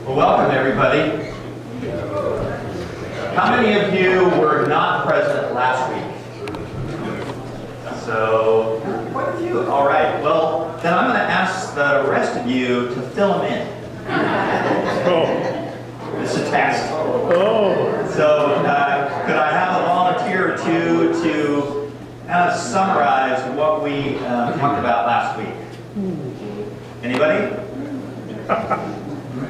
Well, welcome everybody. How many of you were not present last week? So, quite a few. All right. Well, then I'm going to ask the rest of you to fill them in. It's a test. So, could I have a volunteer or two to kind of summarize what we talked about last week? Anybody?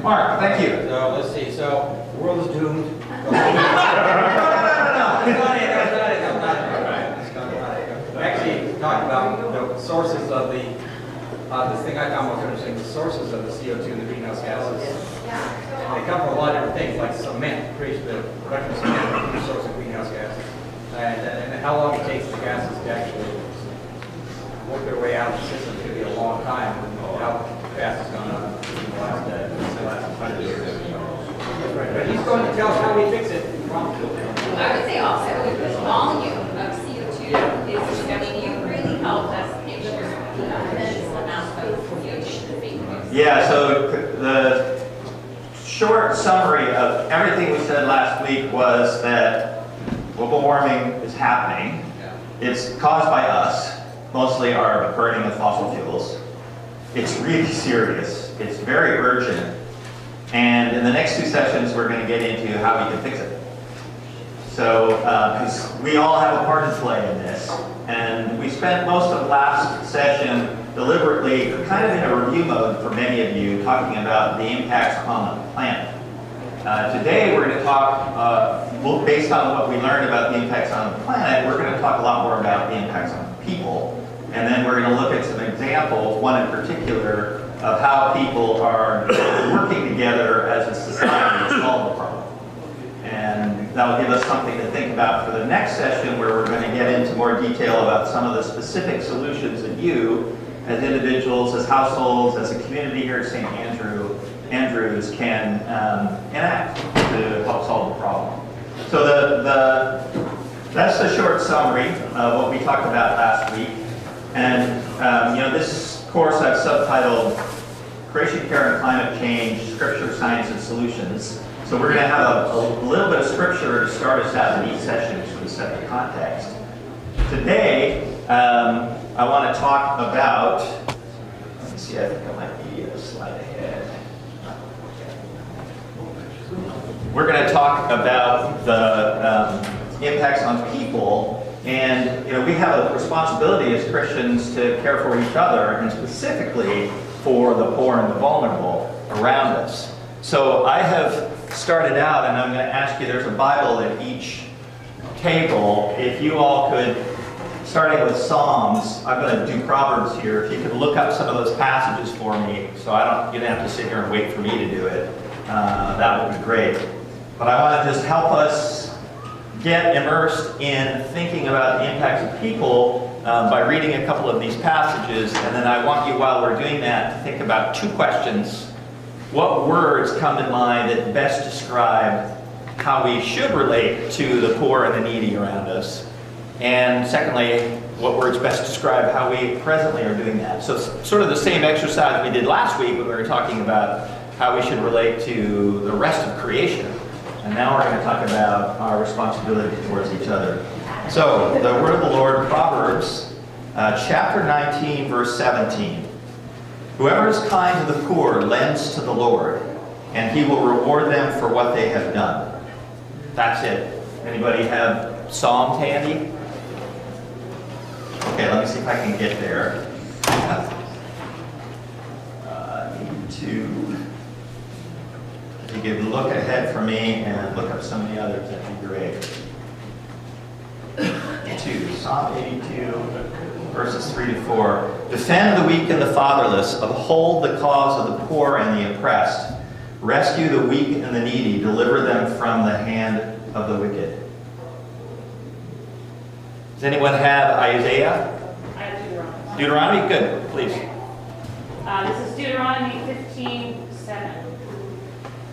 Mark, thank you. So let's see. So the world is doomed. No. Actually, talking about the sources of the this thing I found most interesting. The sources of the CO2 and the greenhouse gases. They come from a lot of different things, like cement, creation, the production of cement, is a source of greenhouse gases, and how long it takes the gases to actually work their way out of the system could be a long time. How fast it's gone up in the last 100 years. But he's going to tell us how we fix it. I would say also the volume of CO2 is, I mean, you really helped us make sure tremendous amount of CO2. Yeah, so the short summary of everything we said last week was that global warming is happening. It's caused by us, mostly our burning of fossil fuels. It's really serious. It's very urgent. And in the next two sessions, we're going to get into how we can fix it. So, because we all have a part to play in this. And we spent most of last session deliberately kind of in a review mode for many of you, talking about the impacts on the planet. Today, we're going to talk, based on what we learned about the impacts on the planet, we're going to talk a lot more about the impacts on people. And then we're going to look at some examples, one in particular, of how people are working together as a society to solve the problem. And that'll give us something to think about for the next session, where we're going to get into more detail about some of the specific solutions that you, as individuals, as households, as a community here at St. Andrews, can enact to help solve the problem. So that's the short summary of what we talked about last week. And this course I've subtitled Creation, Care, and Climate Change, Scripture, Science, and Solutions. So we're going to have a little bit of scripture to start us out in each session to set the context. Today, I want to talk about, let me see, I think I might be a slide ahead. We're going to talk about the impacts on people. And we have a responsibility as Christians to care for each other, and specifically for the poor and the vulnerable around us. So I have started out, and I'm going to ask you, there's a Bible at each table. If you all could, starting with Psalms, I'm going to do Proverbs here. If you could look up some of those passages for me, so you don't have to sit here and wait for me to do it, that would be great. But I want to just help us get immersed in thinking about the impacts of people by reading a couple of these passages. And then I want you, while we're doing that, to think about two questions. What words come to mind that best describe how we should relate to the poor and the needy around us? And secondly, what words best describe how we presently are doing that? So it's sort of the same exercise we did last week when we were talking about how we should relate to the rest of creation. And now we're going to talk about our responsibility towards each other. So, the word of the Lord, Proverbs, chapter 19, verse 17. Whoever is kind to the poor lends to the Lord, and he will reward them for what they have done. That's it. Anybody have Psalms handy? Okay, let me see if I can get there. Need to... If you could look ahead for me and look up some of the others, that'd be great. Psalm 82, verses 3 to 4. Defend the weak and the fatherless, uphold the cause of the poor and the oppressed. Rescue the weak and the needy, deliver them from the hand of the wicked. Does anyone have Isaiah? I have Deuteronomy. Deuteronomy? Good, please. This is Deuteronomy 15:7.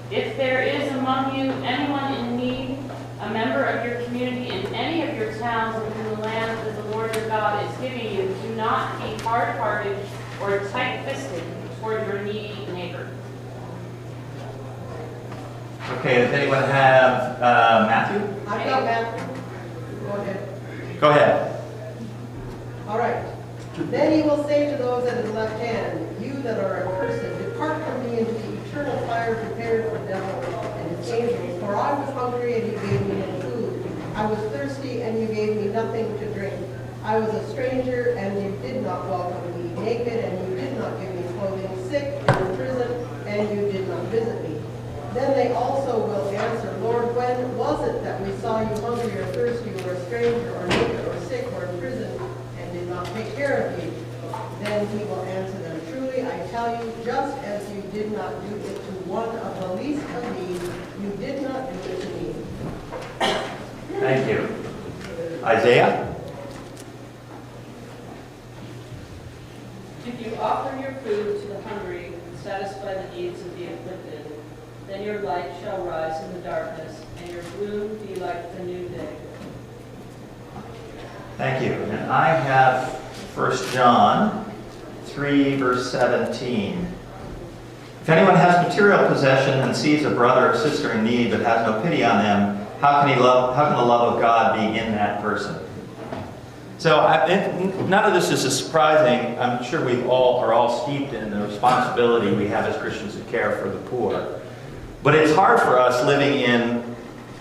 If there is among you anyone in need, a member of your community in any of your towns within the land that the Lord your God is giving you, do not be hard-hearted or tight-fisted toward your needy neighbor. Okay, does anyone have Matthew? I've got Matthew. Go ahead. Go ahead. All right. Then he will say to those at his left hand, you that are accursed, depart from me into the eternal fire prepared for the devil and his angels. For I was hungry, and you gave me no food. I was thirsty, and you gave me nothing to drink. I was a stranger, and you did not welcome me. Naked, and you did not give me clothing. Sick, and in prison, and you did not visit me. Then they also will answer, Lord, when was it that we saw you hungry or thirsty or a stranger or naked or sick or in prison and did not take care of you? Then he will answer them, truly I tell you, just as you did not do it to one of the least of these, you did not do it to me. Thank you. Isaiah? If you offer your food to the hungry and satisfy the needs of the afflicted, then your light shall rise in the darkness, and your gloom be like the noonday. Thank you. And I have 1 John 3, verse 17. If anyone has material possession and sees a brother or sister in need but has no pity on them, how can the love of God be in that person? So none of this is surprising. I'm sure we are all steeped in the responsibility we have as Christians to care for the poor. But it's hard for us living in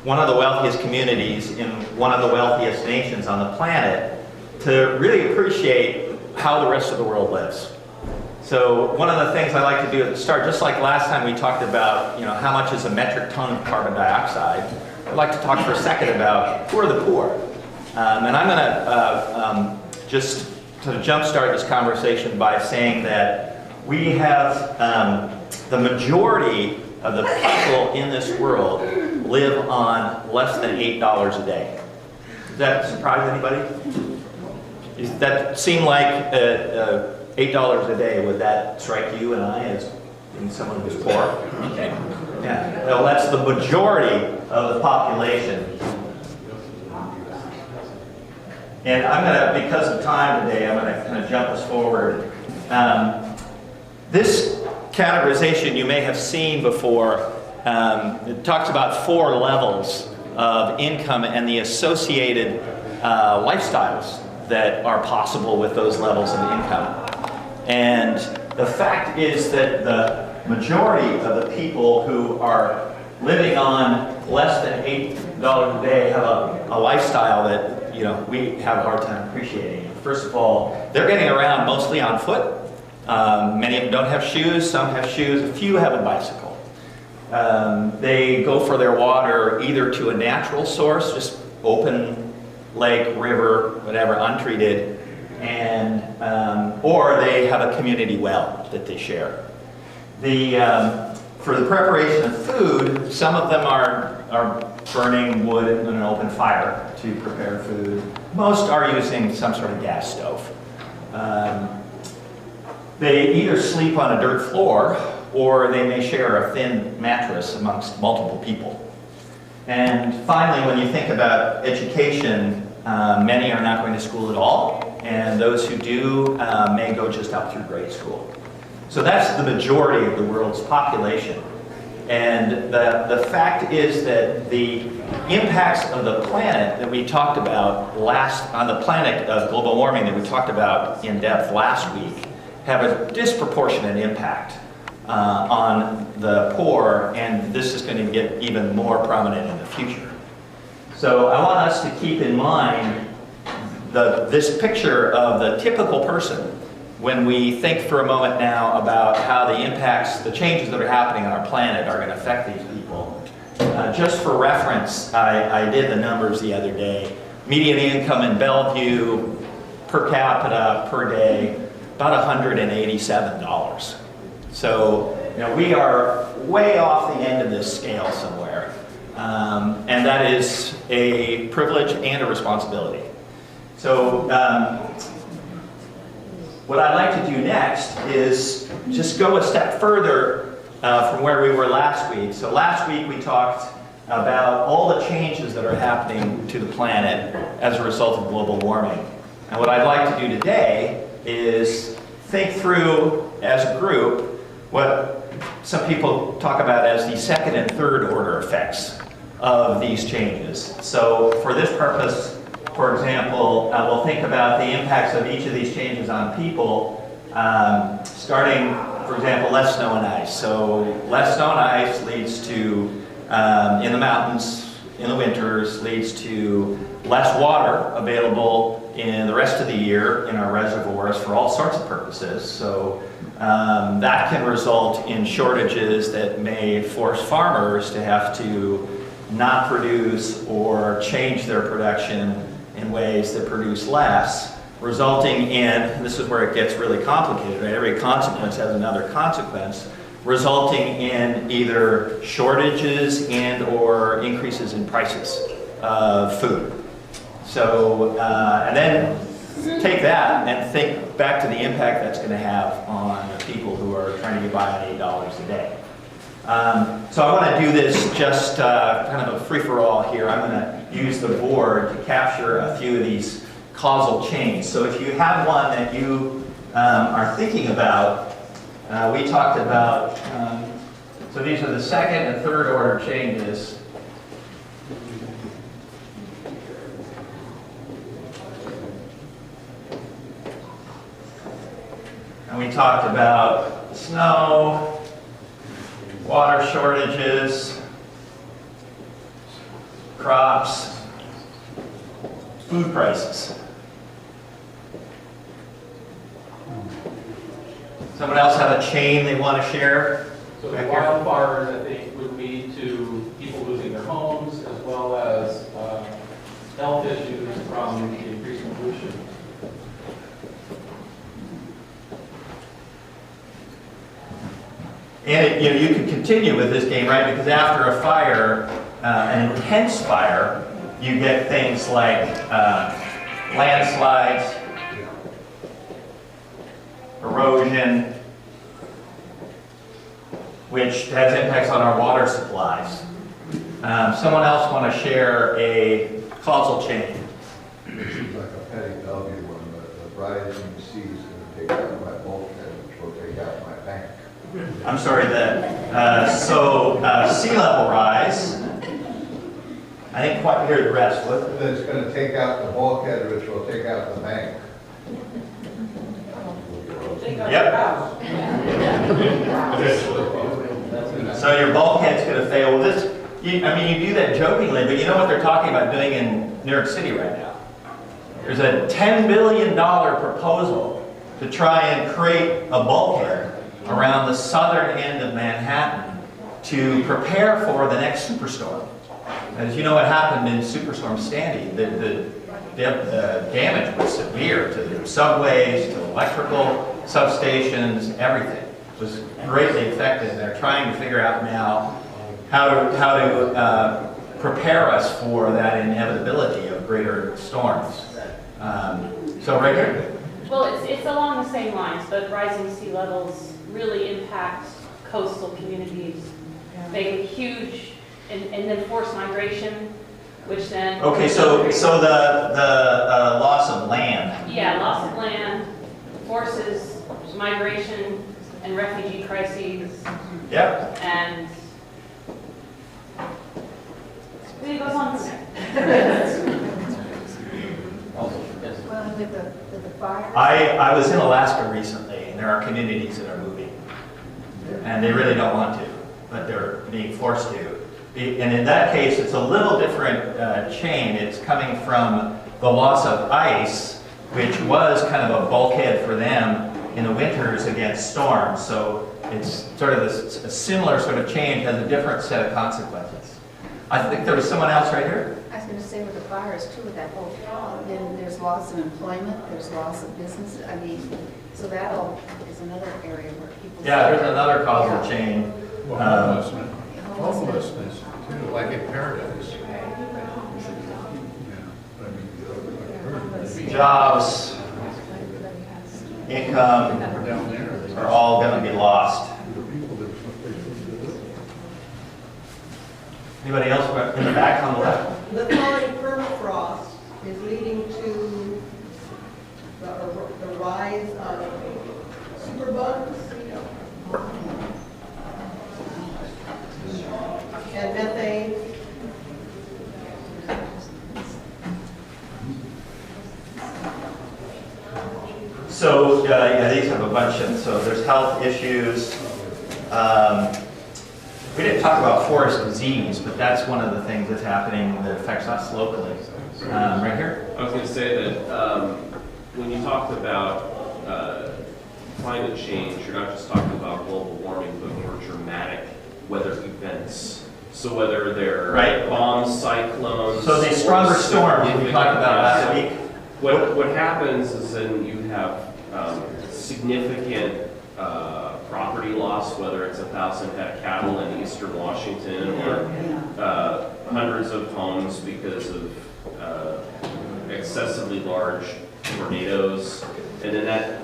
one of the wealthiest communities in one of the wealthiest nations on the planet to really appreciate how the rest of the world lives. So one of the things I like to do at the start, just like last time we talked about, how much is a metric ton of carbon dioxide, I'd like to talk for a second about who are the poor. And I'm going to just to jumpstart this conversation by saying that we have the majority of the people in this world live on less than $8 a day. Does that surprise anybody? Does that seem like $8 a day? Would that strike you and I as being someone who's poor? Okay. Yeah. Well, that's the majority of the population. And I'm going to, because of time today, I'm going to kind of jump us forward. This categorization you may have seen before. It talks about 4 levels of income and the associated lifestyles that are possible with those levels of income. And the fact is that the majority of the people who are living on less than $8 a day have a lifestyle that we have a hard time appreciating. First of all, they're getting around mostly on foot. Many of them don't have shoes, some have shoes, a few have a bicycle. They go for their water either to a natural source, just open lake, river, whatever, untreated, and or they have a community well that they share. For the preparation of food, some of them are burning wood in an open fire to prepare food. Most are using some sort of gas stove. They either sleep on a dirt floor or they may share a thin mattress amongst multiple people. And finally, when you think about education, many are not going to school at all, and those who do may go just up through grade school. So that's the majority of the world's population. And the fact is that the impacts of the planet that we talked about on the planet of global warming that we talked about in depth last week have a disproportionate impact on the poor, and this is going to get even more prominent in the future. So I want us to keep in mind this picture of the typical person when we think for a moment now about how the impacts, the changes that are happening on our planet are going to affect these people. Just for reference, I did the numbers the other day. Median income in Bellevue per capita per day, about $187. So we are way off the end of this scale somewhere. And that is a privilege and a responsibility. So what I'd like to do next is just go a step further from where we were last week. So last week we talked about all the changes that are happening to the planet as a result of global warming. And what I'd like to do today is think through, as a group, what some people talk about as the second and third order effects of these changes. So for this purpose, for example, we'll think about the impacts of each of these changes on people, starting, for example, less snow and ice. So less snow and ice leads to, in the mountains, in the winters, leads to less water available in the rest of the year in our reservoirs for all sorts of purposes. So that can result in shortages that may force farmers to have to not produce or change their production in ways that produce less, resulting in, and this is where it gets really complicated, right? Every consequence has another consequence, resulting in either shortages and or increases in prices of food. So, and then take that and think back to the impact that's going to have on the people who are trying to get by on $8 a day. So I want to do this just kind of a free-for-all here. I'm going to use the board to capture a few of these causal chains. So if you have one that you are thinking about, we talked about, so these are the second and third order changes. And we talked about snow, water shortages, crops, food prices. Someone else have a chain they want to share? So the wildfires, I think, would lead to people losing their homes as well as health issues from the increasing pollution. And you could continue with this game, right? Because after a fire, an intense fire, you get things like landslides, erosion, which has impacts on our water supplies. Someone else want to share a causal chain? It seems like a petty value when the rising sea is going to take out my bulkhead, which will take out my bank. I'm sorry, sea level rise. I didn't quite hear the rest. What? It's going to take out the bulkhead, which will take out the bank. Take out Yep. your house. So your bulkhead's going to fail. Well, you do that jokingly, but you know what they're talking about doing in New York City right now? There's a $10 billion proposal to try and create a bulkhead around the southern end of Manhattan to prepare for the next superstorm. As you know what happened in Superstorm Sandy, the damage was severe to the subways, to electrical substations, everything was greatly affected. They're trying to figure out now how to prepare us for that inevitability of greater storms. So right here. Well, it's along the same lines, but rising sea levels really impact coastal communities, make a huge, and then forced migration, which then... Okay, so the loss of land. Yeah, loss of land, forces migration and refugee crises, Yep. and it goes on from there. Well, with the fire. I was in Alaska recently, and there are communities that are moving. And they really don't want to, but they're being forced to. And in that case, it's a little different chain. It's coming from the loss of ice, which was kind of a bulkhead for them in the winters against storms. So it's sort of a similar sort of change, has a different set of consequences. I think there was someone else right here. I was going to say with the fires too, with that whole, then there's loss of employment, there's loss of business. I mean, so that all is another area where people. Yeah, there's another causal chain. Homelessness, too, like in Paradise. Jobs, income are all going to be lost. Anybody else in the back on the left? The thawing permafrost is leading to the rise of superbugs, So, yeah, these have a bunch of, so there's health issues. We didn't talk about forest disease, but that's one of the things that's happening that affects us locally. Right here? I was going to say that when you talked about climate change, you're not just talking about global warming, but more dramatic weather events. So whether they're Right. bombs, cyclones. So these stronger storms we talked about last week. What happens is then you have significant property loss, whether it's 1,000 head cattle in eastern Washington or hundreds of homes because of excessively large tornadoes, and then that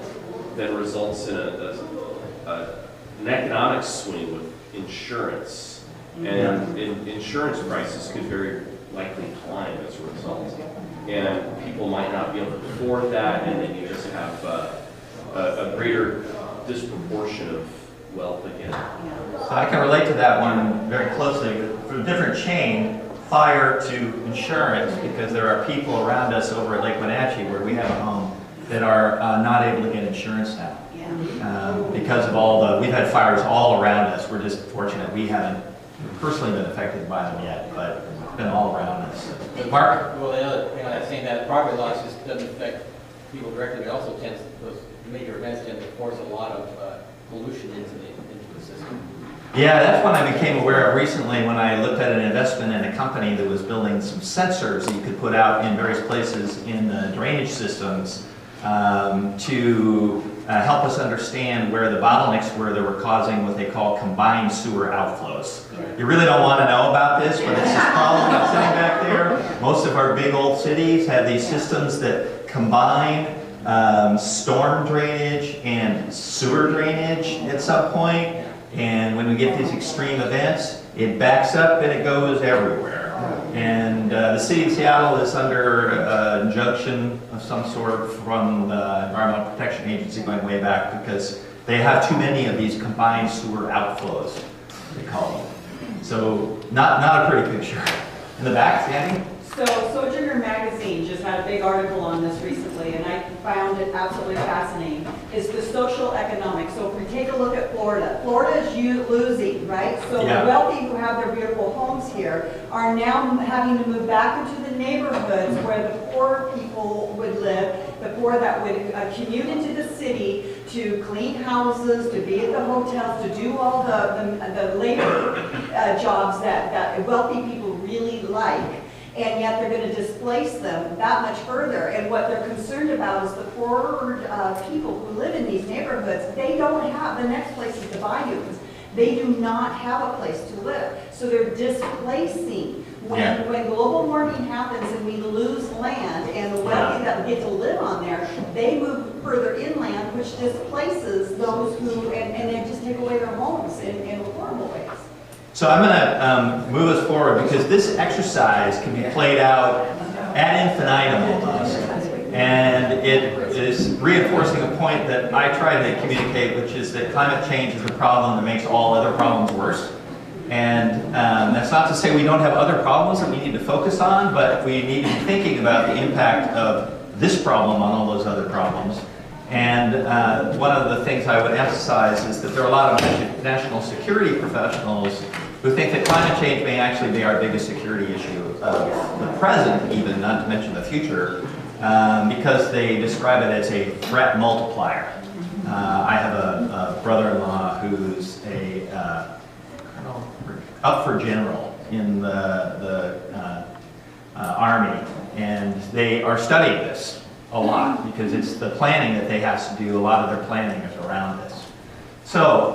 then results in an economic swing with insurance, and insurance prices could very likely climb as a result, and people might not be able to afford that, and then you just have a greater disproportion of wealth again. So I can relate to that one very closely. For a different chain, fire to insurance, because there are people around us over at Lake Wenatchee where we have a home that are not able to get insurance now. Because of all the, we've had fires all around us. We're just fortunate we haven't personally been affected by them yet, but it's been all around us. Mark? Well, the other thing on saying that property loss just doesn't affect people directly. It also tends, those major events tend to force a lot of pollution into the system. Yeah, that's one I became aware of recently when I looked at an investment in a company that was building some sensors that you could put out in various places in the drainage systems to help us understand where the bottlenecks were that were causing what they call combined sewer outflows. You really don't want to know about this, but it's this problem that's sitting back there. Most of our big old cities have these systems that combine storm drainage and sewer drainage at some point. And when we get these extreme events, it backs up and it goes everywhere. And the city of Seattle is under an injunction of some sort from the Environmental Protection Agency going way back because they have too many of these combined sewer outflows, they call them. So not a pretty picture. In the back, Sandy? So Sojourner Magazine just had a big article on this recently, and I found it absolutely fascinating. Is the social economic. So if we take a look at Florida, Florida is losing, right? So Yeah. the wealthy who have their beautiful homes here are now having to move back into the neighborhoods where the poor people would live, the poor that would commute into the city to clean houses, to be at the hotels, to do all the labor jobs that wealthy people really like. And yet they're going to displace them that much further. And what they're concerned about is the poorer people who live in these neighborhoods, they don't have, the next place is the bayous. They do not have a place to live. So they're displacing. When global warming happens and we lose land and the wealthy that get to live on there, they move further inland, which displaces those who, and they just take away their homes in horrible ways. So I'm going to move us forward because this exercise can be played out ad infinitum almost. And it is reinforcing a point that I try to communicate, which is that climate change is a problem that makes all other problems worse. And that's not to say we don't have other problems that we need to focus on, but we need to be thinking about the impact of this problem on all those other problems. And one of the things I would emphasize is that there are a lot of national security professionals who think that climate change may actually be our biggest security issue of the present, even, not to mention the future, because they describe it as a threat multiplier. I have a brother-in-law who's up for general in the Army, and they are studying this a lot because it's the planning that they have to do. A lot of their planning is around this. So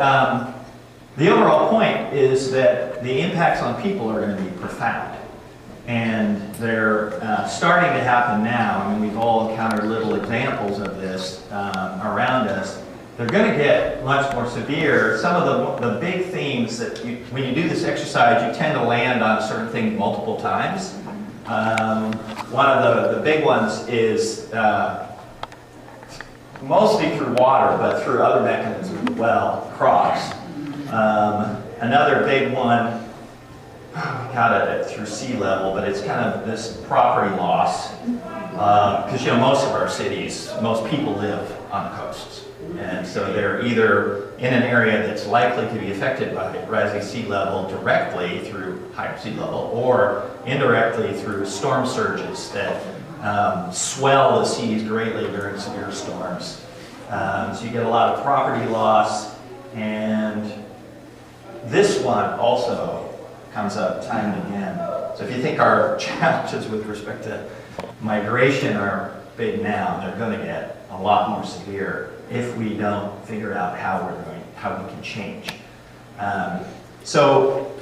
the overall point is that the impacts on people are going to be profound, and they're starting to happen now. I mean, we've all encountered little examples of this around us. They're going to get much more severe. Some of the big themes that when you do this exercise, you tend to land on certain things multiple times. One of the big ones is mostly through water, but through other mechanisms as well, crops. Another big one, got it through sea level, but it's kind of this property loss Because, you know, most of our cities, most people live on the coasts. And so they're either in an area that's likely to be affected by rising sea level directly through higher sea level, or indirectly through storm surges that swell the seas greatly during severe storms. So you get a lot of property loss, and this one also comes up time and again. So if you think our challenges with respect to migration are big now, they're going to get a lot more severe if we don't figure out how we can change. So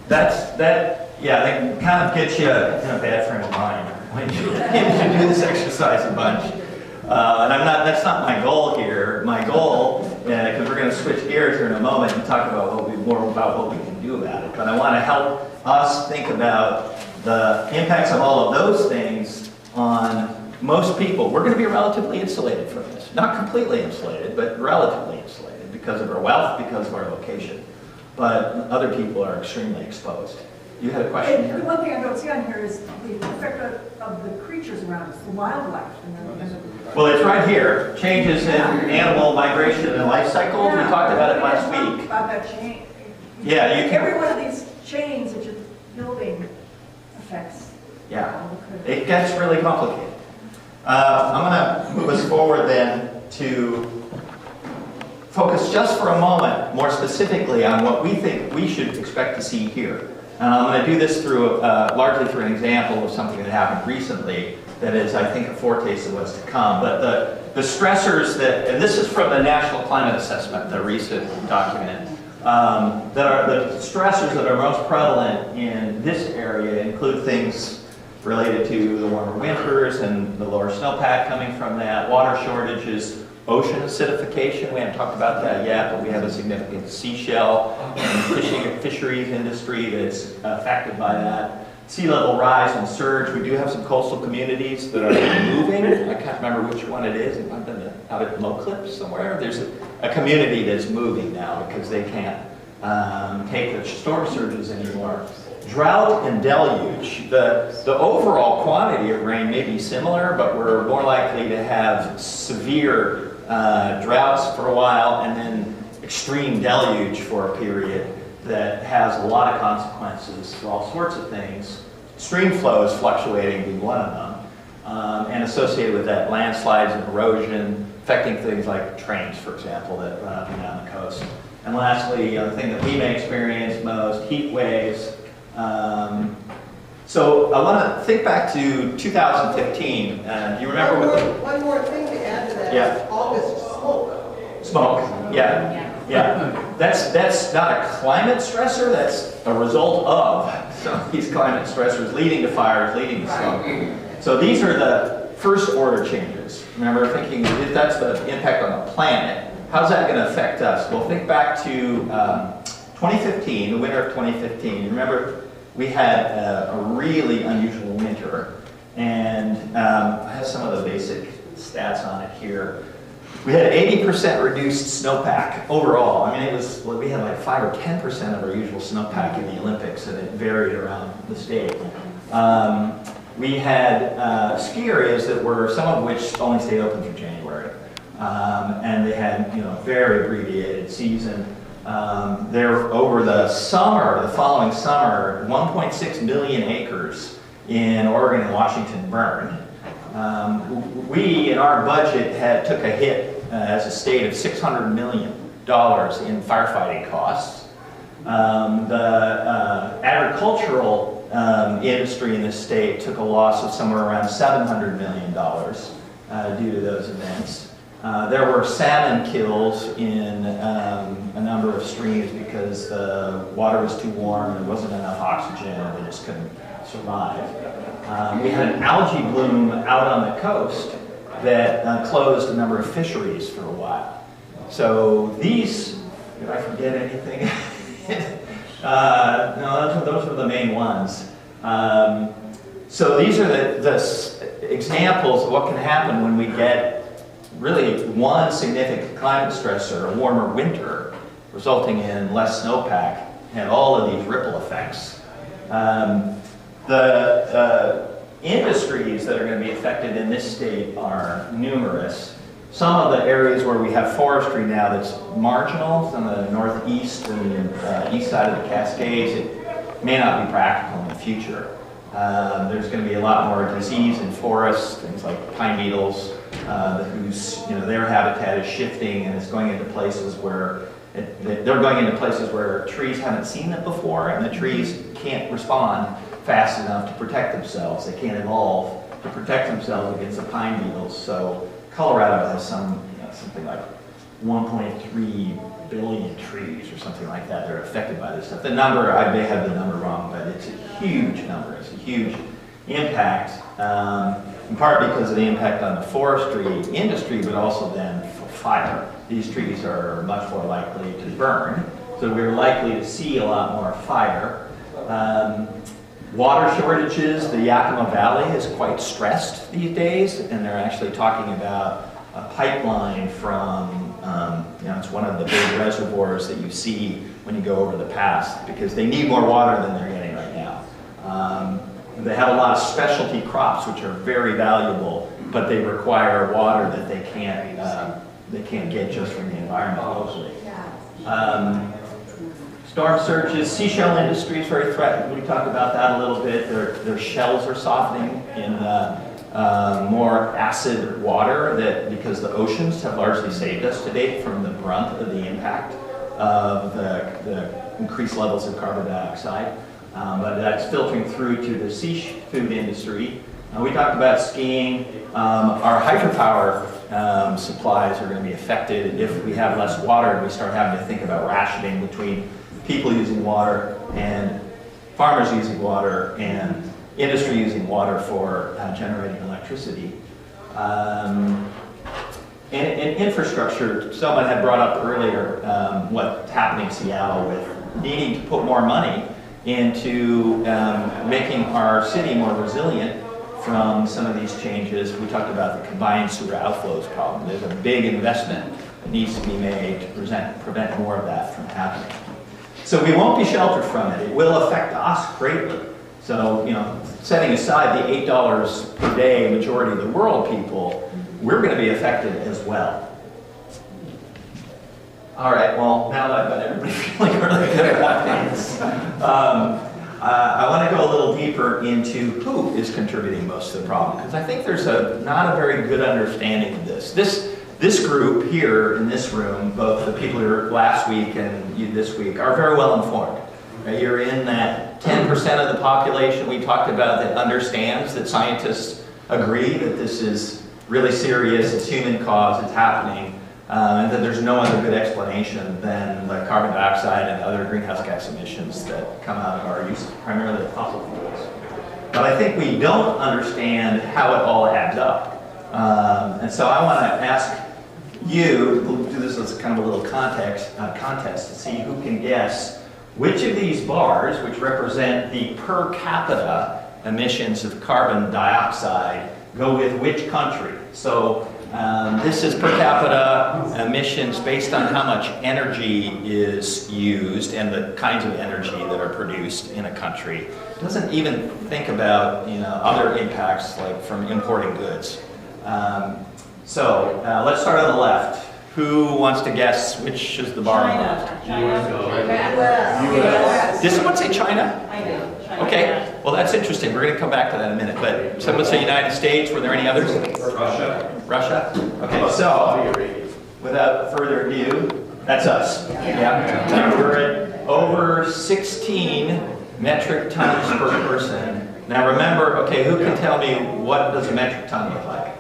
that kind of gets you in a bad frame of mind when you do this exercise a bunch. And that's not my goal here. My goal, because we're going to switch gears here in a moment and talk about more about what we can do about it. But I want to help us think about the impacts of all of those things on most people. We're going to be relatively insulated from this. Not completely insulated, but relatively insulated because of our wealth, because of our location. But other people are extremely exposed. You had a question here? One thing I don't see on here is the effect of the creatures around us, the wildlife. Well, it's right here. Changes in animal migration and life cycles. We talked about it last week. About that chain. Yeah, you can. Every one of these chains that you're building affects. Yeah, it gets really complicated. I'm going to move us forward then to focus just for a moment more specifically on what we think we should expect to see here. And I'm going to do this through largely through an example of something that happened recently that is, I think, a foretaste of what's to come. But the stressors that, and this is from the National Climate Assessment, the recent document, that are the stressors that are most prevalent in this area include things related to the warmer winters and the lower snowpack coming from that, water shortages, ocean acidification. We haven't talked about that yet, but we have a significant seashell and fisheries industry that's affected by that. Sea level rise and surge. We do have some coastal communities that are moving. I can't remember which one it is. It might have been out at Low Cliff somewhere. There's a community that's moving now because they can't take the storm surges anymore. Drought and deluge. The overall quantity of rain may be similar, but we're more likely to have severe droughts for a while and then extreme deluge for a period that has a lot of consequences for all sorts of things. Stream flows fluctuating being one of them, and associated with that, landslides and erosion, affecting things like trains, for example, that run up and down the coast. And lastly, the thing that we may experience most, heat waves. So I want to think back to 2015. Do you remember one more thing to add to that? Yeah. August smoke. Smoke, yeah. That's not a climate stressor, that's a result of some of these climate stressors leading to fires, leading to smoke. So these are the first order changes. Remember, thinking if that's the impact on the planet, how's that going to affect us? Well, think back to 2015, the winter of 2015. Remember, we had a really unusual winter, and I have some of the basic stats on it here. We had 80% reduced snowpack overall. I mean, we had like 5 or 10% of our usual snowpack in the Olympics, and it varied around the state. We had ski areas that were, some of which only stayed open through January, and they had, very abbreviated season. There, over the summer, the following summer, 1.6 million acres in Oregon and Washington burned. We, in our budget, took a hit as a state of $600 million in firefighting costs. The agricultural industry in this state took a loss of somewhere around $700 million due to those events. There were salmon kills in a number of streams because the water was too warm, there wasn't enough oxygen, and they just couldn't survive. We had an algae bloom out on the coast that closed a number of fisheries for a while. So these, did I forget anything? No, those were the main ones. So these are the examples of what can happen when we get really one significant climate stressor, a warmer winter, resulting in less snowpack, and all of these ripple effects. The industries that are going to be affected in this state are numerous. Some of the areas where we have forestry now that's marginal, some of the northeast and east side of the Cascades, it may not be practical in the future. There's going to be a lot more disease in forests, things like pine beetles, whose their habitat is shifting and it's going into places where they're going into places where trees haven't seen it before, and the trees can't respond fast enough to protect themselves. They can't evolve to protect themselves against the pine beetles. So Colorado has something like 1.3 billion trees or something like that. They're affected by this stuff. The number, I may have the number wrong, but it's a huge number. It's a huge impact, in part because of the impact on the forestry industry, but also then for fire. These trees are much more likely to burn, so we're likely to see a lot more fire. Water shortages, the Yakima Valley is quite stressed these days, and they're actually talking about a pipeline from, it's one of the big reservoirs that you see when you go over the pass, because they need more water than they're getting right now. They have a lot of specialty crops which are very valuable, but they require water that they can't get just from the environment locally. Storm surges, seashell industry is very threatened. We talked about that a little bit. Their shells are softening in more acid water because the oceans have largely saved us to date from the brunt of the impact of the increased levels of carbon dioxide. But that's filtering through to the seafood industry. We talked about skiing. Our hydropower supplies are going to be affected if we have less water and we start having to think about rationing between people using water and farmers using water and industry using water for generating electricity. And infrastructure, someone had brought up earlier what's happening in Seattle with needing to put more money into making our city more resilient from some of these changes. We talked about the combined sewer outflows problem. There's a big investment that needs to be made to prevent more of that from happening. So we won't be sheltered from it. It will affect us greatly. So, setting aside the $8 per day majority of the world people, we're going to be affected as well. All right, well, now that I've got everybody feeling really good about things, I want to go a little deeper into who is contributing most to the problem, because I think there's not a very good understanding of this. This group here in this room, both the people who were last week and you this week, are very well informed. Right? You're in that 10% of the population we talked about that understands that scientists agree that this is really serious, it's human caused, it's happening, and that there's no other good explanation than the carbon dioxide and other greenhouse gas emissions that come out of our use, primarily of fossil fuels. But I think we don't understand how it all adds up. And so I want to ask you, we'll do this as kind of a little contest to see who can guess which of these bars, which represent the per capita emissions of carbon dioxide, go with which country. So this is per capita emissions based on how much energy is used and the kinds of energy that are produced in a country. It doesn't even think about other impacts like from importing goods. So let's start on the left. Who wants to guess which is the bar? China. Did someone say China? I did. Okay, well that's interesting. We're going to come back to that in a minute. But someone say United States. Were there any others? Russia. Russia? Okay, so without further ado, that's us. Yeah. We're at over 16 metric tons per person. Now remember, okay, who can tell me what does a metric ton look like?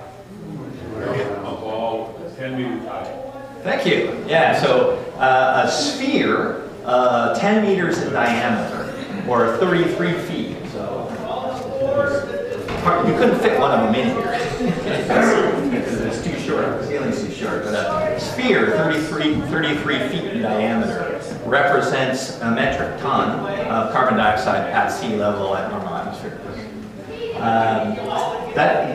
A ball 10 meters high. Thank you. Yeah, so a sphere 10 meters in diameter, or 33 feet. So you couldn't fit one of them in here because it's too short. The ceiling's too short. But a sphere 33 feet in diameter represents a metric ton of carbon dioxide at sea level at normal atmosphere.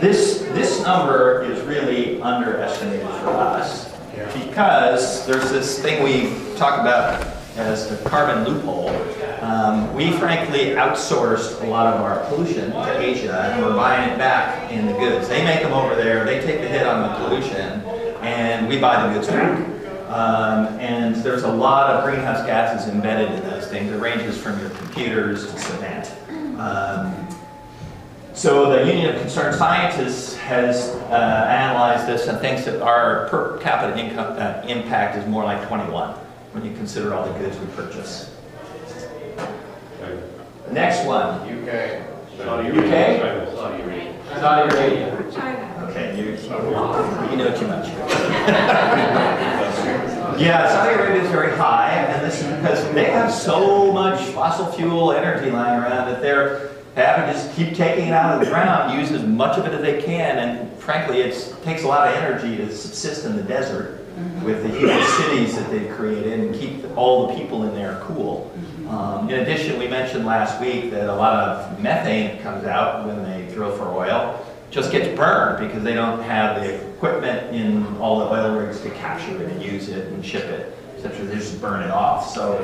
This number is really underestimated for us because there's this thing we talk about as the carbon loophole. We frankly outsourced a lot of our pollution to Asia, and we're buying it back in the goods. They make them over there, they take the hit on the pollution, and we buy the goods back. And there's a lot of greenhouse gases embedded in those things. It ranges from your computers to cement. So the Union of Concerned Scientists has analyzed this and thinks that our per capita income impact is more like 21 when you consider all the goods we purchase. The next one. UK. UK? Saudi Arabia. Saudi Arabia. China. Okay, you know too much. Yeah, Saudi Arabia is very high, and this is because they have so much fossil fuel energy lying around that they're having to just keep taking it out of the ground, use as much of it as they can, and frankly, it takes a lot of energy to subsist in the desert with the huge cities that they've created and keep all the people in there cool. In addition, we mentioned last week that a lot of methane that comes out when they drill for oil just gets burned because they don't have the equipment in all the oil rigs to capture it and use it and ship it. Essentially, they just burn it off. So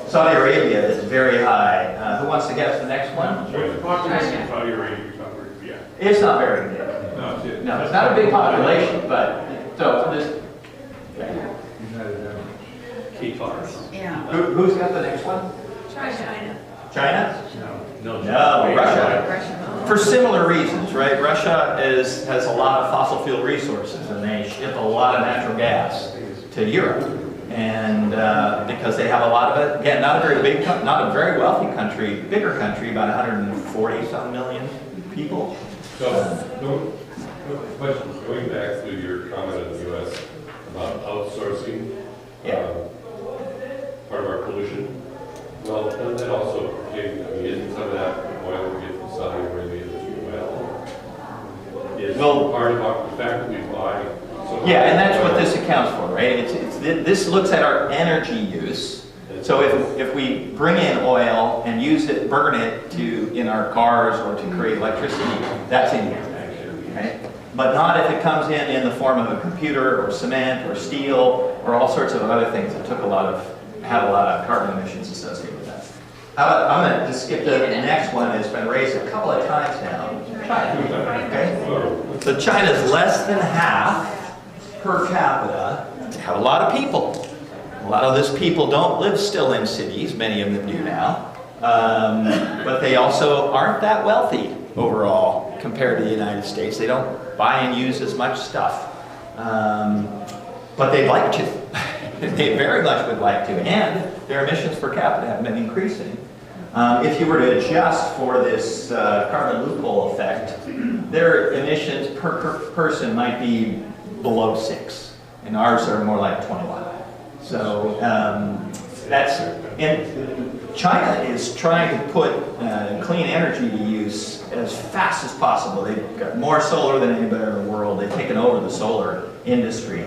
Saudi Arabia is very high. Who wants to guess the next one? The population of Saudi Arabia is not very big. It's not very big. No, it's not a big population, but so this. Yeah. Who's got the next one? China. China? No. No, Russia. For similar reasons, right? Russia has a lot of fossil fuel resources, and they ship a lot of natural gas to Europe. And because they have a lot of it, again, not a very big, not a very wealthy country, bigger country, about 140-some million people. So, no question, going back to your comment in the U.S. about outsourcing part of our pollution, well, doesn't that also pertain, I mean, isn't some of that oil we get from Saudi Arabia as well? Is part of the fact that we buy so yeah, and that's what this accounts for, right? This looks at our energy use. So if we bring in oil and use it, burn it in our cars or to create electricity, that's in here, right? But not if it comes in the form of a computer or cement or steel or all sorts of other things that have a lot of carbon emissions associated with that. I'm going to just skip to the next one. It's been raised a couple of times now. China. Okay? So China's less than half per capita. They have a lot of people. A lot of those people don't live still in cities. Many of them do now. But they also aren't that wealthy overall compared to the United States. They don't buy and use as much stuff. But they'd like to. They very much would like to. And their emissions per capita have been increasing. If you were to adjust for this carbon loophole effect, their emissions per person might be below 6. And ours are more like 21. So and China is trying to put clean energy to use as fast as possible. They've got more solar than anybody in the world. They've taken over the solar industry.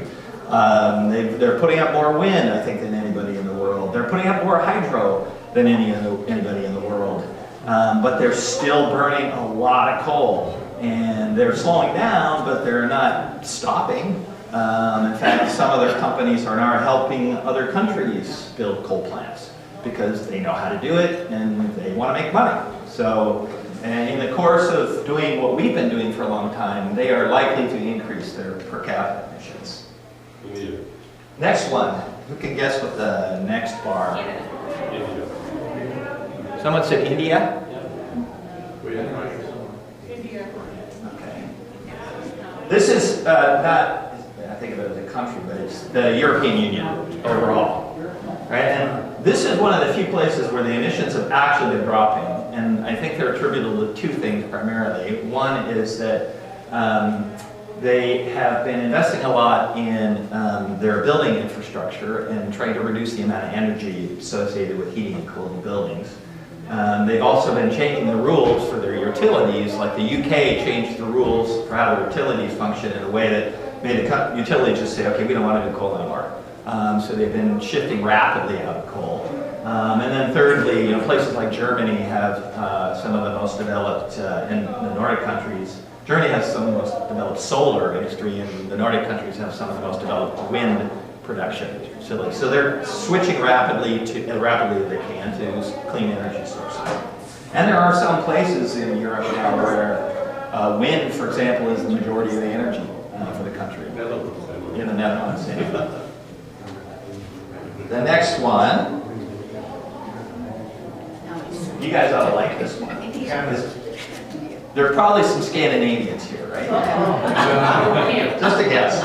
They're putting up more wind, I think, than anybody in the world. They're putting up more hydro than anybody in the world. But they're still burning a lot of coal. And they're slowing down, but they're not stopping. In fact, some of their companies are now helping other countries build coal plants because they know how to do it and they want to make money. So, and in the course of doing what we've been doing for a long time, they are likely to increase their per capita emissions. Next one. Who can guess what the next bar? India. Someone said India? India. Okay. This is not, I think of it as a country, but it's the European Union overall. Right? And this is one of the few places where the emissions have actually been dropping. And I think they're attributable to two things primarily. One is that they have been investing a lot in their building infrastructure and trying to reduce the amount of energy associated with heating and cooling buildings. They've also been changing the rules for their utilities, like the UK changed the rules for how their utilities function in a way that made the utilities just say, okay, we don't want to do coal anymore. So they've been shifting rapidly out of coal. And then thirdly, places like Germany have some of the most developed, in the Nordic countries, Germany has some of the most developed solar industry, and the Nordic countries have some of the most developed wind production facilities. So they're switching rapidly as they can to clean energy sources. And there are some places in Europe now where wind, for example, is the majority of the energy for the country. In the Netherlands. Yeah. The next one, you guys ought to like this one. There are probably some Scandinavians here, right? Just a guess.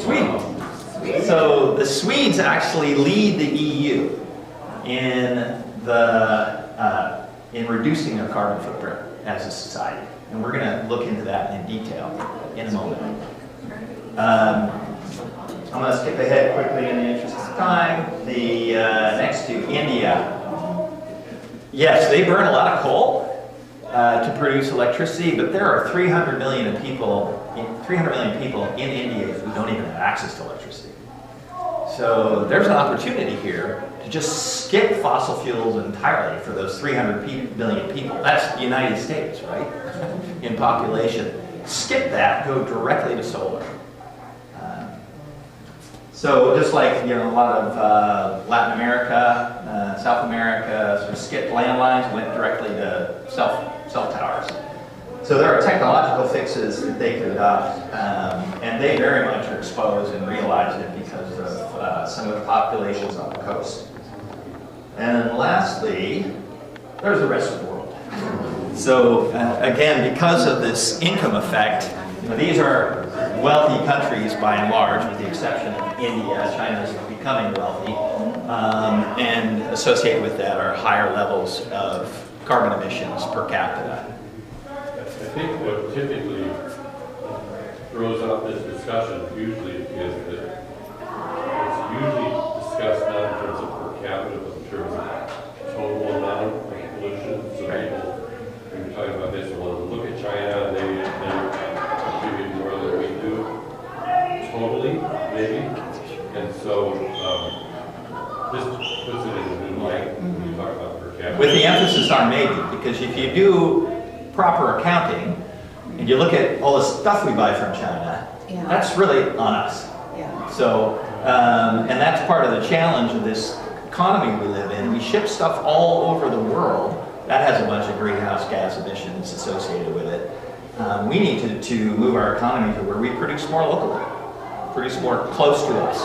Sweden. So the Swedes actually lead the EU in reducing their carbon footprint as a society, and we're going to look into that in detail in a moment. I'm going to skip ahead quickly in the interest of time. The next to India. Yes, they burn a lot of coal to produce electricity, but there are 300 million people in India who don't even have access to electricity. So there's an opportunity here to just skip fossil fuels entirely for those 300 million people. That's the United States, right? In population. Skip that, go directly to solar. So just like a lot of Latin America, South America, sort of skipped landlines, went directly to cell towers. So there are technological fixes that they could adopt, and they very much are exposed and realize it because of some of the populations on the coast. And lastly, there's the rest of the world. So again, because of this income effect, these are wealthy countries by and large, with the exception of India. China is becoming wealthy, and associated with that are higher levels of carbon emissions per capita. I think what typically throws out this discussion usually is that it's usually discussed not in terms of per capita, but in terms of total amount of pollution. So people, when you're talking about this, well, look at China, they contribute more than we do, totally, maybe. And so this puts it in a new light when you talk about per capita. With the emphasis on maybe, because if you do proper accounting, and you look at all the stuff we buy from China, that's really on us. So, and that's part of the challenge of this economy we live in. We ship stuff all over the world. That has a bunch of greenhouse gas emissions associated with it. We need to move our economy to where we produce more locally, produce more close to us.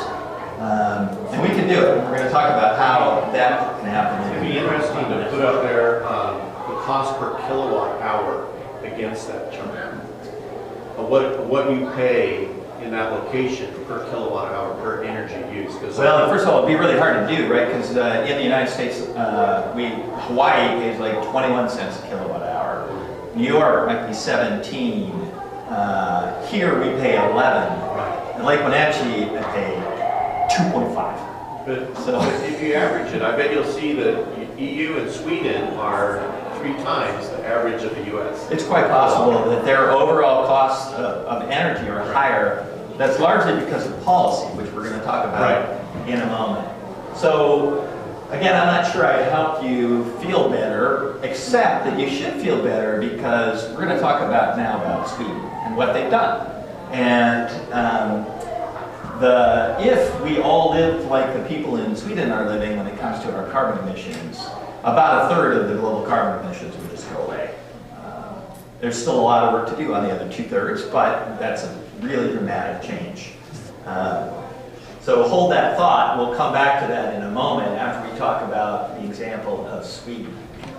And we can do it. We're going to talk about how that can happen. It'd be interesting to put up there the cost per kilowatt hour against that chart. What you pay in that location per kilowatt hour per energy use. Well, first of all, it'd be really hard to do, right? Because in the United States, Hawaii pays like 21 cents a kilowatt hour. New York might be 17. Here we pay 11. Right. And Lake Wenatchee they pay 2.5. But if you average it, I bet you'll see that EU and Sweden are 3 times the average of the U.S. It's quite possible that their overall costs of energy are higher. That's largely because of policy, which we're going to talk about in a moment. So, again, I'm not sure I'd help you feel better, except that you should feel better because we're going to talk about Sweden and what they've done. And if we all lived like the people in Sweden are living when it comes to our carbon emissions, about a third of the global carbon emissions would just go away. There's still a lot of work to do on the other 2/3, but that's a really dramatic change. So hold that thought. We'll come back to that in a moment after we talk about the example of Sweden.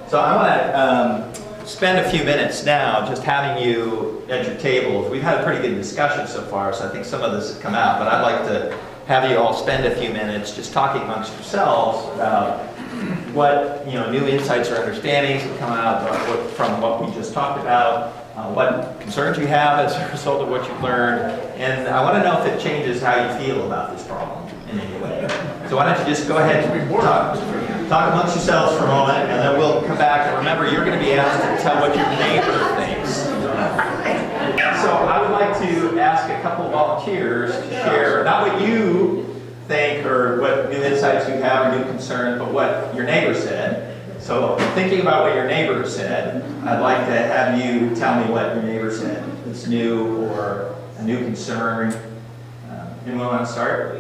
So I want to spend a few minutes now just having you at your tables. We've had a pretty good discussion so far, so I think some of this has come out, but I'd like to have you all spend a few minutes just talking amongst yourselves about what new insights or understandings have come out from what we just talked about, what concerns you have as a result of what you've learned, and I want to know if it changes how you feel about this problem in any way. So why don't you just go ahead and talk amongst yourselves for a moment, and then we'll come back. And remember, you're going to be asked to tell what your neighbor thinks. So I would like to ask a couple of volunteers to share, not what you think or what new insights you have or new concerns, but what your neighbor said. So thinking about what your neighbor said, I'd like to have you tell me what your neighbor said that's new or a new concern. Anyone want to start?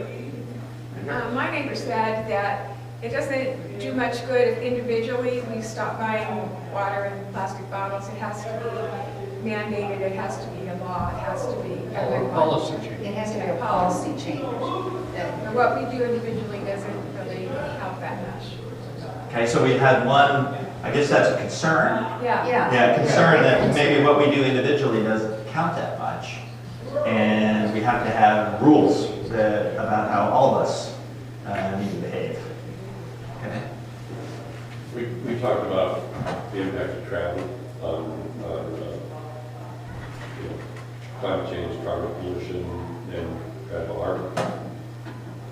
My neighbor said that it doesn't do much good if individually we stop buying water in plastic bottles. It has to be mandated, it has to be a law, it has to be everyone. Policy change. It has to be a policy change. Or what we do individually doesn't really help that much. Okay, so we had one, I guess that's a concern. Yeah. Yeah, concern that maybe what we do individually doesn't count that much. And we have to have rules about how all of us need to behave. Okay. We talked about the impact of travel on you know, climate change, carbon pollution, and kind of our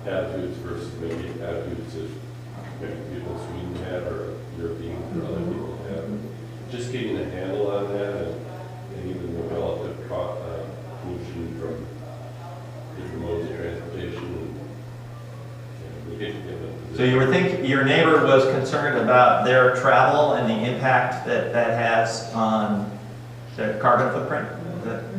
attitudes versus maybe attitudes that maybe people in Sweden have or Europeans or other people have. Just getting a handle on that and even the relative pollution from different modes of transportation. So you were thinking your neighbor was concerned about their travel and the impact that that has on the carbon footprint?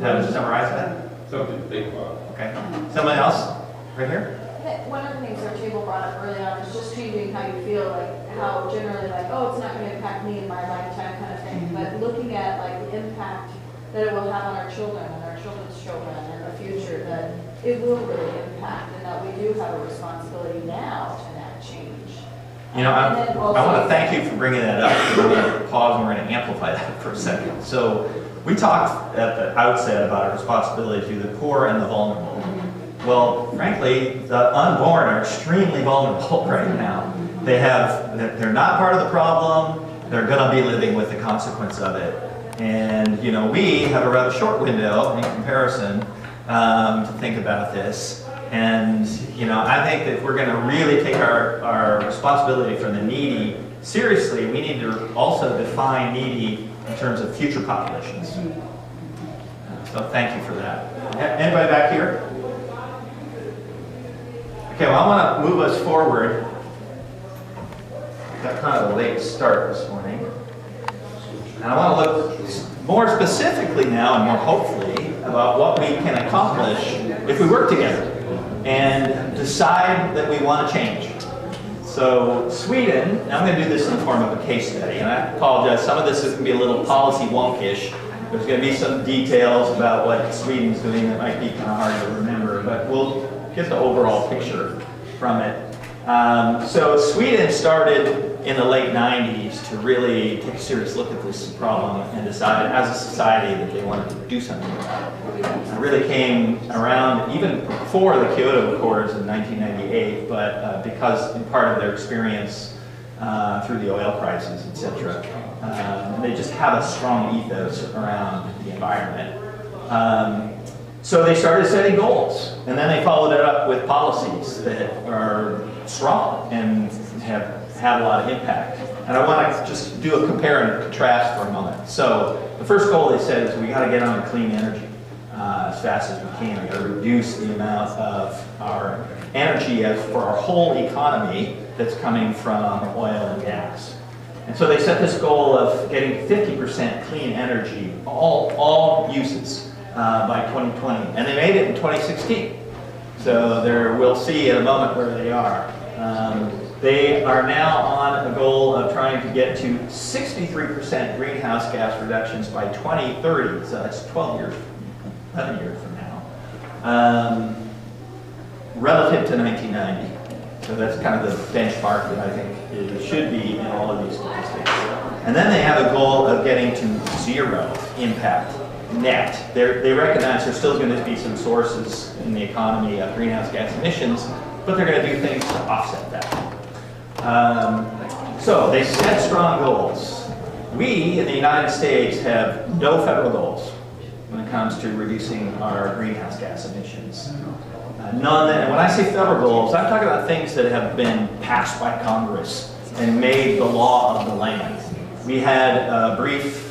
How to summarize that? Something to think about. Okay. Someone else? Right here? One of the things our table brought up early on is just changing how you feel, like how generally like, oh, it's not going to impact me in my lifetime kind of thing, but looking at like the impact that it will have on our children and our children's children and the future, that it will really impact, and that we do have a responsibility now to enact change. You know, I want to thank you for bringing that up. We're going to pause and we're going to amplify that for a second. So we talked at the outset about our responsibility to the poor and the vulnerable. Well, frankly, the unborn are extremely vulnerable right now. They're not part of the problem. They're going to be living with the consequence of it. And, you know, we have a rather short window in comparison to think about this. And, you know, I think that if we're going to really take our responsibility for the needy seriously, we need to also define needy in terms of future populations. So thank you for that. Anybody back here? Okay, well, I want to move us forward. We got kind of a late start this morning. And I want to look more specifically now and more hopefully about what we can accomplish if we work together and decide that we want to change. So Sweden, and I'm going to do this in the form of a case study, and I apologize, some of this is going to be a little policy wonkish. There's going to be some details about what Sweden's doing that might be kind of hard to remember, but we'll get the overall picture from it. So Sweden started in the late 90s to really take a serious look at this problem and decided as a society that they wanted to do something about it. It really came around even before the Kyoto Accords in 1998, but because in part of their experience through the oil crisis, etc., they just have a strong ethos around the environment. So they started setting goals, and then they followed it up with policies that are strong and have had a lot of impact. And I want to just do a compare and contrast for a moment. So the first goal they said is we got to get on to clean energy as fast as we can. We got to reduce the amount of our energy for our whole economy that's coming from oil and gas. And so they set this goal of getting 50% clean energy, all uses, by 2020. And they made it in 2016. So we'll see in a moment where they are. They are now on a goal of trying to get to 63% greenhouse gas reductions by 2030. So that's 11 years from now, relative to 1990. So that's kind of the benchmark that I think it should be in all of these statistics. And then they have a goal of getting to zero impact net. They recognize there's still going to be some sources in the economy of greenhouse gas emissions, but they're going to do things to offset that. So they set strong goals. We in the United States have no federal goals when it comes to reducing our greenhouse gas emissions. None, and when I say federal goals, I'm talking about things that have been passed by Congress and made the law of the land. We had a brief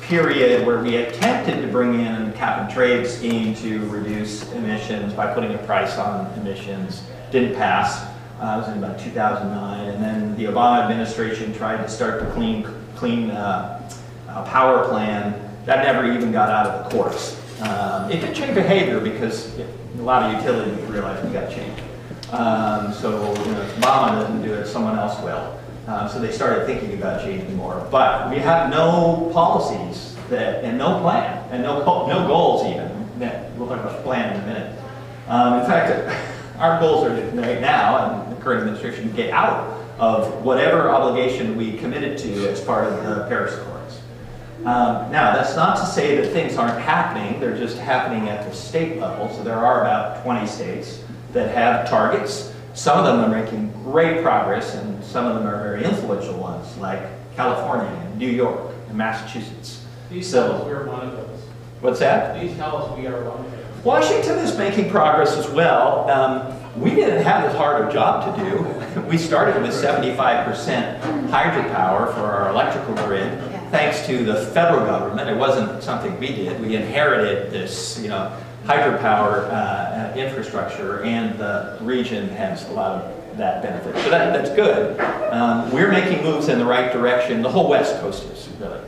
period where we attempted to bring in a cap and trade scheme to reduce emissions by putting a price on emissions. Didn't pass. It was in about 2009, and then the Obama administration tried to start the clean power plan. That never even got out of the courts. It did change behavior because a lot of utilities realized we got to change. So if Mama doesn't do it, someone else will. So they started thinking about changing more. But we have no policies and no plan, and no goals even. We'll talk about the plan in a minute. In fact, our goals are right now, and the current administration, to get out of whatever obligation we committed to as part of the Paris Accords. Now, that's not to say that things aren't happening, they're just happening at the state level. So there are about 20 states that have targets. Some of them are making great progress, and some of them are very influential ones, like California, and New York, and Massachusetts. Please tell us we're one of those. What's that? Please tell us we are one of those. Washington is making progress as well. We didn't have as hard a job to do. We started with 75% hydropower for our electrical grid, thanks to the federal government. It wasn't something we did. We inherited this, hydropower infrastructure, and the region has a lot of that benefit. So that's good. We're making moves in the right direction. The whole West Coast is, really.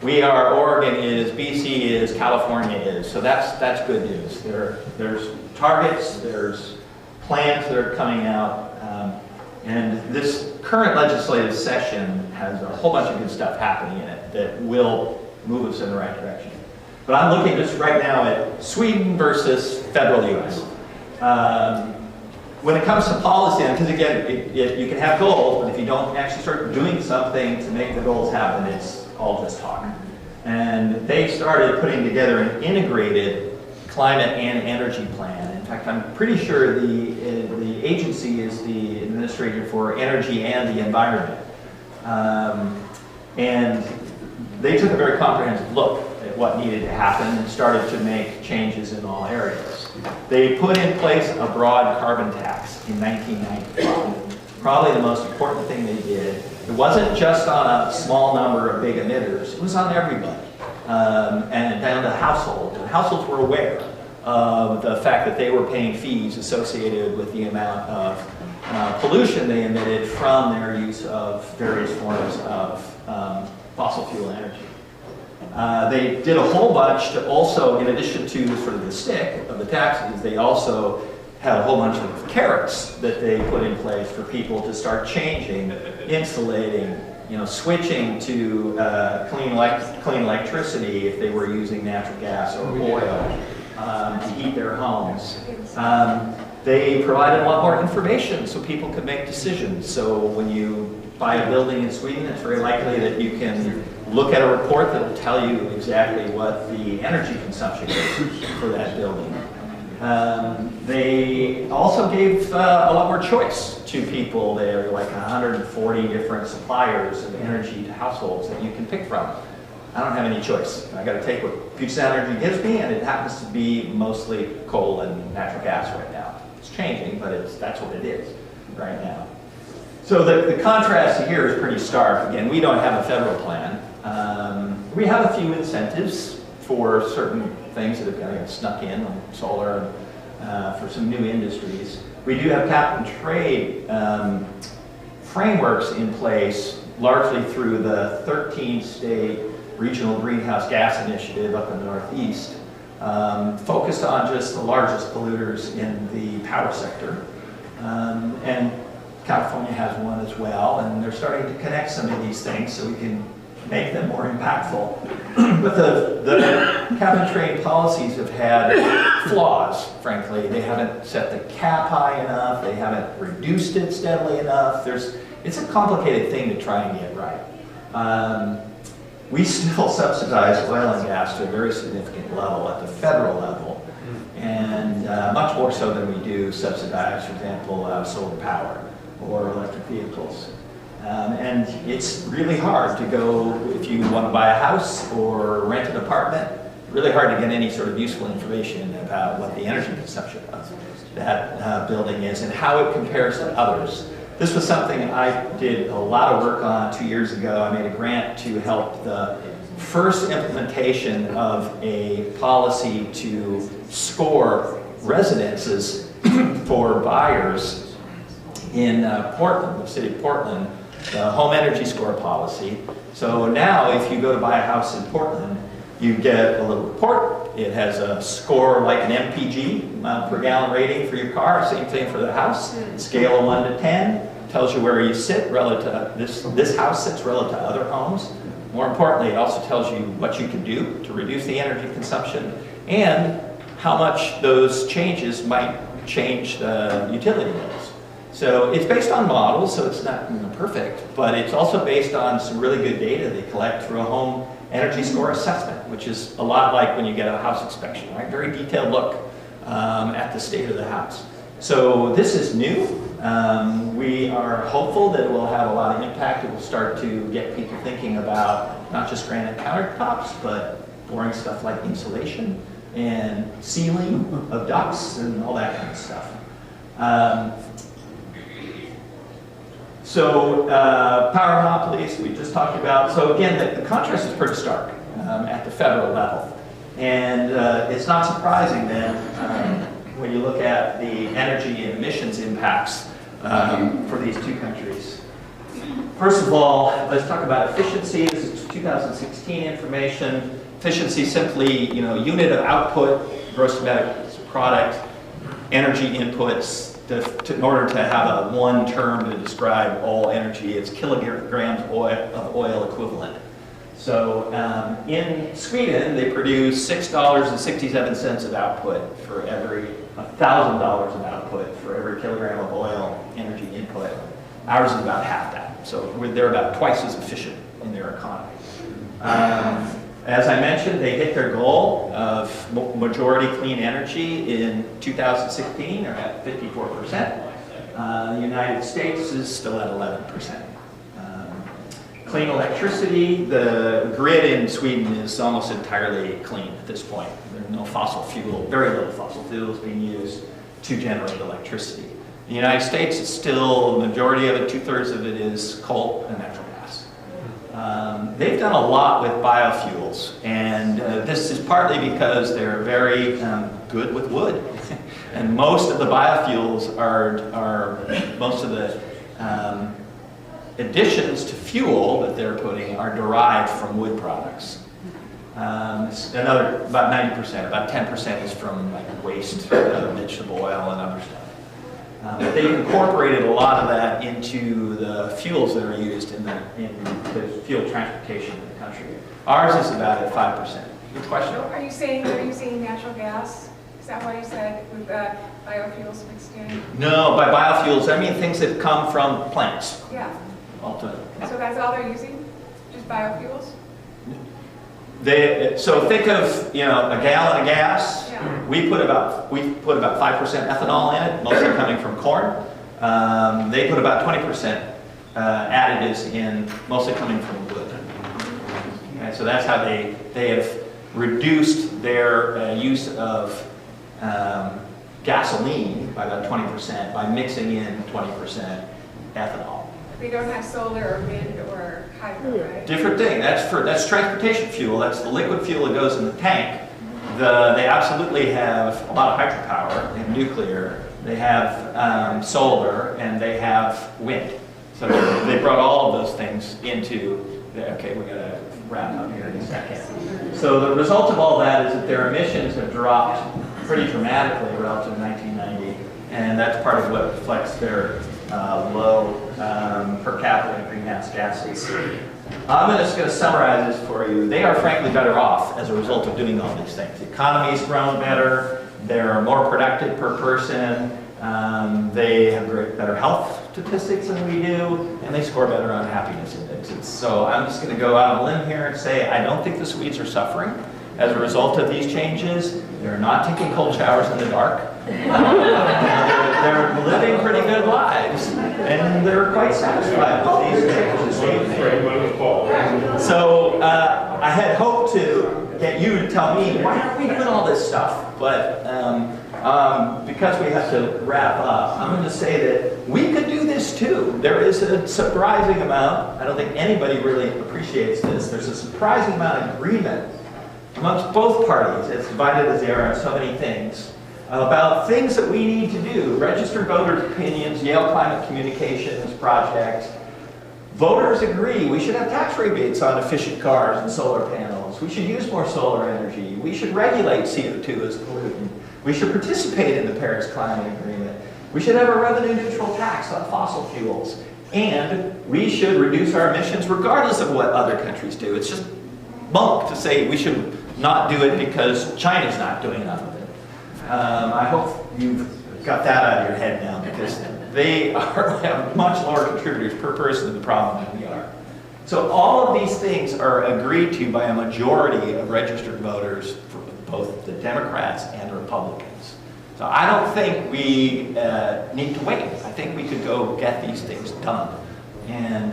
We are, Oregon is, BC is, California is, so that's good news. There's targets, there's plans that are coming out, and this current legislative session has a whole bunch of good stuff happening in it that will move us in the right direction. But I'm looking just right now at Sweden versus federal US. When it comes to policy, because again, you can have goals, but if you don't actually start doing something to make the goals happen, it's all just talk. And they started putting together an integrated climate and energy plan. In fact, I'm pretty sure the agency is the administrator for energy and the environment. And they took a very comprehensive look at what needed to happen and started to make changes in all areas. They put in place a broad carbon tax in 1995. Probably the most important thing they did. It wasn't just on a small number of big emitters, it was on everybody, and down to households. And households were aware of the fact that they were paying fees associated with the amount of pollution they emitted from their use of various forms of fossil fuel energy. They did a whole bunch to also, in addition to sort of the stick of the taxes, they also had a whole bunch of carrots that they put in place for people to start changing, insulating, switching to clean electricity if they were using natural gas or oil to heat their homes. They provided a lot more information so people could make decisions. So when you buy a building in Sweden, it's very likely that you can look at a report that will tell you exactly what the energy consumption is for that building. They also gave a lot more choice to people. There are like 140 different suppliers of energy to households that you can pick from. I don't have any choice. I got to take what Puget Sound Energy gives me, and it happens to be mostly coal and natural gas right now. It's changing, but that's what it is right now. So the contrast here is pretty stark. Again, we don't have a federal plan. We have a few incentives for certain things that have kind of snuck in, like solar, for some new industries. We do have cap and trade frameworks in place, largely through the 13-state regional greenhouse gas initiative up in the Northeast, focused on just the largest polluters in the power sector. And California has one as well, and they're starting to connect some of these things so we can make them more impactful. But the cap and trade policies have had flaws, frankly. They haven't set the cap high enough, they haven't reduced it steadily enough. It's a complicated thing to try and get right. We still subsidize oil and gas to a very significant level at the federal level, and much more so than we do subsidize, for example, solar power or electric vehicles. And it's really hard to go, if you want to buy a house or rent an apartment, really hard to get any sort of useful information about what the energy consumption of that building is and how it compares to others. This was something I did a lot of work on 2 years ago. I made a grant to help the first implementation of a policy to score residences for buyers in Portland, the city of Portland, the home energy score policy. So now if you go to buy a house in Portland, you get a little report It has a score like an MPG, mile per gallon rating for your car, same thing for the house. Scale of 1 to 10, tells you where you sit relative, this house sits relative to other homes. More importantly, it also tells you what you can do to reduce the energy consumption and how much those changes might change the utility bills. So it's based on models, so it's not perfect, but it's also based on some really good data they collect through a home energy score assessment, which is a lot like when you get a house inspection, right? Very detailed look at the state of the house. So this is new. We are hopeful that it will have a lot of impact. It will start to get people thinking about not just granite countertops, but boring stuff like insulation and sealing of ducts and all that kind of stuff. Power monopolies, we just talked about. So again, the contrast is pretty stark at the federal level. And it's not surprising then when you look at the energy and emissions impacts for these two countries. First of all, let's talk about efficiency. This is 2016 information. Efficiency simply, unit of output, gross domestic product, energy inputs. In order to have one term to describe all energy, it's kilograms of oil equivalent. So in Sweden, they produce $6.67 of output for every $1,000 of output for every kilogram of oil energy input. Ours is about half that. So they're about twice as efficient in their economy. As I mentioned, they hit their goal of majority clean energy in 2016. They're at 54%. The United States is still at 11%. Clean electricity, the grid in Sweden is almost entirely clean at this point. There's no fossil fuel, very little fossil fuels being used to generate electricity. In the United States, it's still, the majority of it, 2/3 of it is coal and natural gas. They've done a lot with biofuels, and this is partly because they're very good with wood. And most of the biofuels most of the additions to fuel that they're putting are derived from wood products. About 90%, about 10% is from like waste, vegetable oil and other stuff. But they've incorporated a lot of that into the fuels that are used in the fuel transportation in the country. Ours is about at 5%. Good question. Are you saying they're using natural gas? Is that why you said we've got biofuels mixed in? No, by biofuels, I mean things that come from plants. Yeah. Ultimately. So that's all they're using? Just biofuels? So think of a gallon of gas. Yeah. We put about 5% ethanol in it, mostly coming from corn. They put about 20% additives in, mostly coming from wood. Okay, so that's how they have reduced their use of gasoline by about 20% by mixing in 20% ethanol. They don't have solar or wind or hydro, right? Different thing. That's transportation fuel. That's the liquid fuel that goes in the tank. They absolutely have a lot of hydropower and nuclear. They have solar and they have wind. So they brought all of those things into okay, we got to wrap up here in a second. So the result of all that is that their emissions have dropped pretty dramatically relative to 1990, and that's part of what reflects their low per capita greenhouse gases. I'm just going to summarize this for you. They are frankly better off as a result of doing all these things. The economy's grown better, they're more productive per person, they have better health statistics than we do, and they score better on happiness indexes. So I'm just going to go out on a limb here and say I don't think the Swedes are suffering as a result of these changes. They're not taking cold showers in the dark. They're living pretty good lives, and they're quite satisfied with these changes. So I had hoped to get you to tell me, why aren't we doing all this stuff? But because we have to wrap up, I'm going to say that we could do this too. There is a surprising amount, I don't think anybody really appreciates this, there's a surprising amount of agreement amongst both parties, as divided as they are on so many things, about things that we need to do. Registered voters' opinions, Yale Climate Communications Project. Voters agree we should have tax rebates on efficient cars and solar panels. homes. We should use more solar energy. We should regulate CO2 as a pollutant. We should participate in the Paris Climate Agreement. We should have a revenue-neutral tax on fossil fuels. And we should reduce our emissions regardless of what other countries do. It's just bunk to say we should not do it because China's not doing enough of it. I hope you've got that out of your head now, because they have much lower contributors per person to the problem than we are. So all of these things are agreed to by a majority of registered voters for both the Democrats and Republicans. So I don't think we need to wait. I think we could go get these things done. And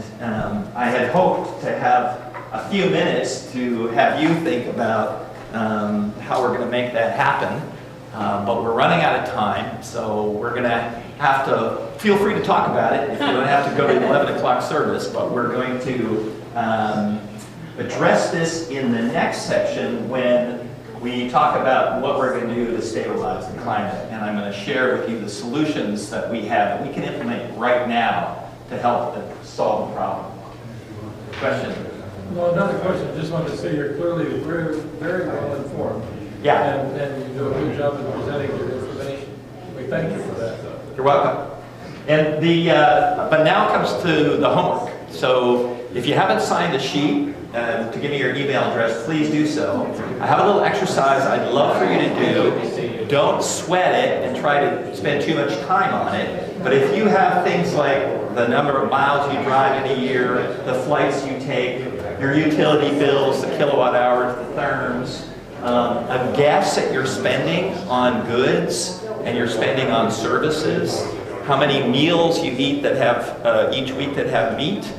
I had hoped to have a few minutes to have you think about how we're going to make that happen. But we're running out of time, so we're going to have to, feel free to talk about it if you don't have to go to the 11 o'clock service, but we're going to address this in the next section when we talk about what we're going to do to stabilize the climate. And I'm going to share with you the solutions that we have that we can implement right now to help solve the problem. Question? Well, another question. I just wanted to say you're clearly very, very well informed. Yeah. And you do a good job in presenting your information. We thank you for that. You're welcome. And but now comes to the homework. So if you haven't signed the sheet to give me your email address, please do so. I have a little exercise I'd love for you to do. Don't sweat it and try to spend too much time on it. But if you have things like the number of miles you drive in a year, the flights you take, your utility bills, the kilowatt hours, the therms, a guess at your spending on goods and your spending on services, how many meals you eat that have each week that have meat.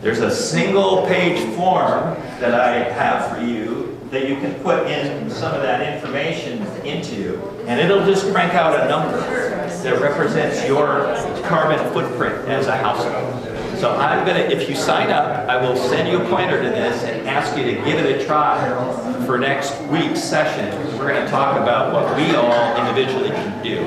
There's a single page form that I have for you that you can put in some of that information into, and it'll just crank out a number that represents your carbon footprint as a household. So I'm gonna, if you sign up, I will send you a pointer to this and ask you to give it a try for next week's session. We're gonna talk about what we all individually can do.